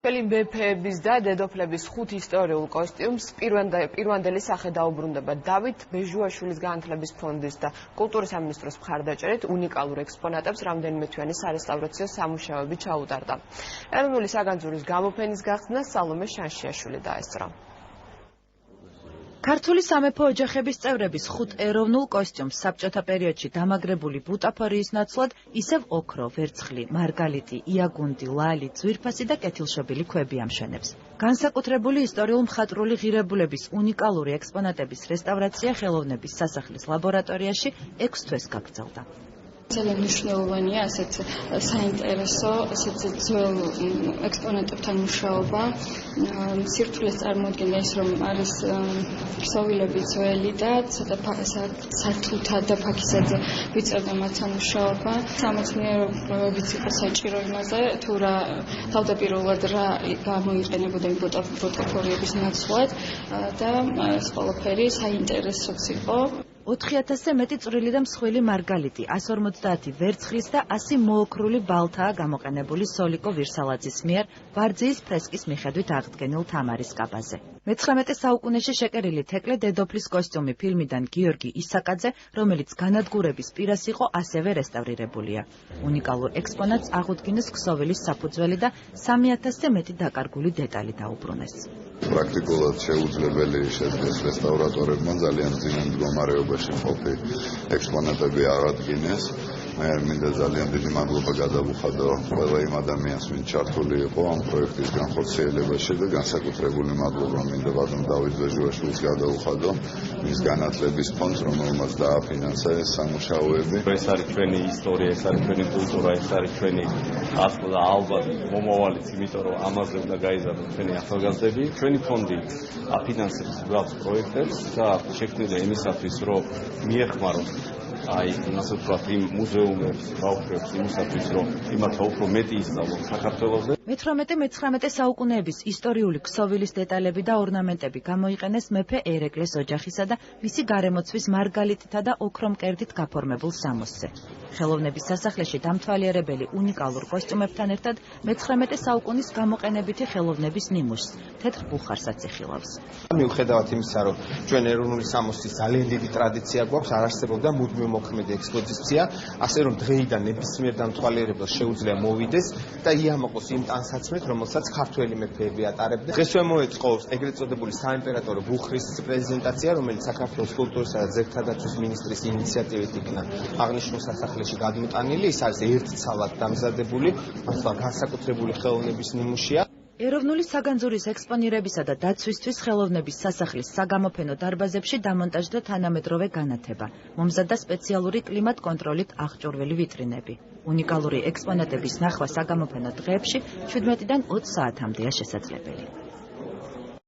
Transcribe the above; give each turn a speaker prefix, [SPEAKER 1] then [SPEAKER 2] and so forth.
[SPEAKER 1] Მთელი მეფეების და დედოფლების 5 ისტორიულ კოსტიუმს პირვანდელი სახე დაუბრუნდება დავით ბეჟუაშვილის განათლების ფონდის და კულტურის სამინისტროს მხარდაჭერით უნიკალურ ექსპონატებს რამდენიმე თვიანი სარესტავრაციო სამუშაოები ჩაუტარდა. ეროვნული საგანძურის გამოფენის გახსნას სალომე შანშიაშვილი დაესწრო.
[SPEAKER 2] ქართული სამეფო ოჯახების წევრების 5 ეროვნულ კოსტიუმს საბჭოთა პერიოდში დამაგრებული ბუტაფორიის ნაცვლად ისევ ოქრო, ვერცხლი, მარგალიტი, იაგუნდი, ლალი, ძვირფასი და კეთილშობილი ქვები ამშვენებს. განსაკუთრებული ისტორიულ-მხატვრული ღირებულების უნიკალური ექსპონატების რესტავრაცია ხელოვნების სასახლის ლაბორატორიაში 6 თვეს გაგრძელდა.
[SPEAKER 3] ძალიან მნიშვნელოვანია ასეთ საინტერესო, ასეთ ძველ ექსპონატებთან მუშაობა. სირთულეს წარმოადგენდა ის, რომ არის ქსოვილები ძველი და ცოტა სართულთა და ფაქისადზე ვიწერდა მათთან მუშაობა. სამეცნიეროებიც იყო საჭირო იმაზე, თუ რა თავდაპირველად რა გამოიყენებოდა იმ ბუტაფორიების ნაცვლად და ეს ყველაფერი საინტერესოც იყო.
[SPEAKER 2] 4000-ზე მეტი წვრილი და მსხვილი მარგალიტი, 150 ვერცხლის და 100 მოოქრული ბალთაა გამოყენებული სოლიკო ვირსალაძის მიერ ვარძიის ფრესკის მიხედვით აღდგენილ თამარის კაბაზე. მე-19 საუკუნეში შეკერილი თეკლე დედოფლის კოსტიუმი ფილმიდან გიორგი ისაკაძე, რომელიც განადგურების პირას იყო, ასევე რესტავრირებულია. უნიკალურ ექსპონატს აღუდგინეს ქსოვილის საფუძველი და 3000-ზე მეტი დაკარგული დეტალი დაუბრუნეს.
[SPEAKER 4] პრაქტიკულად შეუძლებელი შეძლეს რესტავრატორებმა ძალიან ძიმე მდგომარეობაში ყოფი ექსპონატები აღადგინეს. მე მინდა ძალიან დიდი მადლობა გადავუხადო ყველა იმ ადამიანს, ვინც ჩართული იყო ამ პროექტის განხორციელებაში და განსაკუთრებული მადლობა მინდა ბატონ დავით ბეჟუაშვილს გადავუხადო მის განათლების ფონდს, რომელმაც დააფინანსა ეს სამუშაოები.
[SPEAKER 5] ეს არის ჩვენი ისტორია, ეს არის ჩვენი კულტურა, ეს არის ჩვენი ასლა და ალბათ მომავალიც, იმიტომ რომ ამაზე უნდა გაიზარდოს ჩვენი ახალგაზრდები. ჩვენი ფონდი აფინანსებს გვაქვს პროექტებს და შექმნილია იმისათვის, რომ მიეხმაროს ასე ვთქვათ, იმ მუზეუმებს, ბავშვებს იმისათვის, რომ იმათა უფრო მეტი ისწავლონ საქართველოზე.
[SPEAKER 2] მე-18-მე-19 საუკუნეების ისტორიული ქსოვილის დეტალები და ორნამენტები გამოიყენეს მეფე ერეკლეს ოჯახისა და მისი გარემოცვის მარგალიტითა და ოქრომკერდით გაფორმებულ სამოსზე. ხელოვნების სასახლეში დამთვალიერებელი უნიკალურ კოსტიუმებთან ერთად მე-19 საუკუნის გამოყენებითი ხელოვნების ნიმუშს, თეთრ ბუხარსაც იხილავს.
[SPEAKER 6] მიუხედავად იმისა, რომ ჩვენ ეროვნული სამოსის ძალიან დიდი ტრადიცია გვაქვს, არ არსებობდა მუდმივი მოქმედი ექსპოზიცია, ასე რომ დღეიდან ნებისმიერ დამთვალიერებელს შეუძლია მოვიდეს და იამაყოს იმ ტანსაცმლით, რომელსაც ქართველი მეფეები ატარებდნენ. დღესვე მოეწყო ეგრეთ წოდებული საიმპერატორო ბუხრის პრეზენტაცია, რომელიც საქართველოს კულტურისა და ძეგლთა დაცვის მინისტრის ინიციატივით იქნა აღნიშნულ სასახლეში გადმოტანილი. ის არის ერთცალად დამზადებული, მასლა განსაკუთრებული ხელოვნების ნიმუშია.
[SPEAKER 2] ეროვნული საგანძურის ექსპონირებისა და დაცვისთვის ხელოვნების სასახლის საგამოფენო დარბაზებში დამონტაჟდა თანამედროვე განათება, მომზადდა სპეციალური კლიმატ კონტროლით აღჭურვილი ვიტრინები. უნიკალური ექსპონატების ნახვა საგამოფენო დღეებში 17-დან 20 საათამდეა შესაძლებელი.